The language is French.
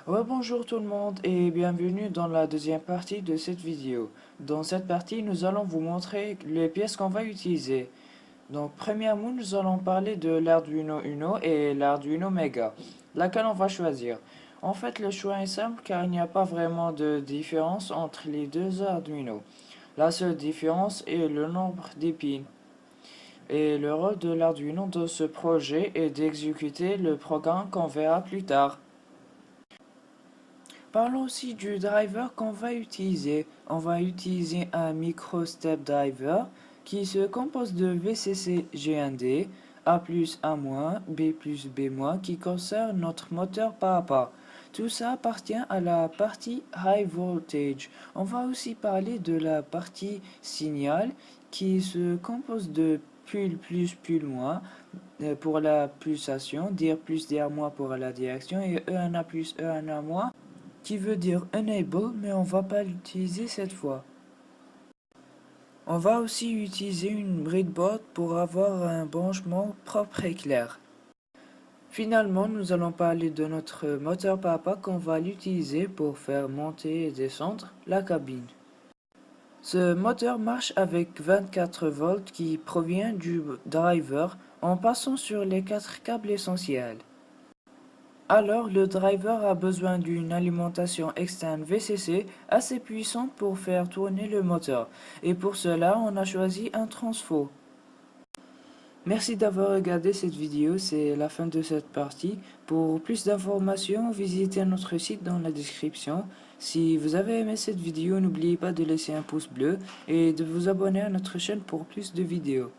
Bonjour tout le monde et bienvenue dans la deuxième partie de cette vidéo. Dans cette partie, nous allons vous montrer les pièces qu'on va utiliser. Donc, premièrement, nous allons parler de l'Arduino Uno et l'Arduino Mega, laquelle on va choisir. En fait, le choix est simple car il n'y a pas vraiment de différence entre les deux Arduino. La seule différence est le nombre d'épines. Et le rôle de l'Arduino dans ce projet est d'exécuter le programme qu'on verra plus tard. Parlons aussi du driver qu'on va utiliser. On va utiliser un micro step driver qui se compose de VCC G1D, A plus A-, B plus B- qui concerne notre moteur par à pas. Tout ça appartient à la partie high voltage. On va aussi parler de la partie signal qui se compose de pull plus pull moins pour la pulsation, dire plus dire moins pour la direction et E1A plus E1A moins qui veut dire enable, mais on va pas l'utiliser cette fois. On va aussi utiliser une breadboard pour avoir un branchement propre et clair. Finalement, nous allons parler de notre moteur papa qu'on va l'utiliser pour faire monter et descendre la cabine. Ce moteur marche avec 24 volts qui provient du driver en passant sur les 4 câbles essentiels. Alors, le driver a besoin d'une alimentation externe VCC assez puissante pour faire tourner le moteur. Et pour cela, on a choisi un transfo. Merci d'avoir regardé cette vidéo, c'est la fin de cette partie. Pour plus d'informations, visitez notre site dans la description. Si vous avez aimé cette vidéo, n'oubliez pas de laisser un pouce bleu et de vous abonner à notre chaîne pour plus de vidéos.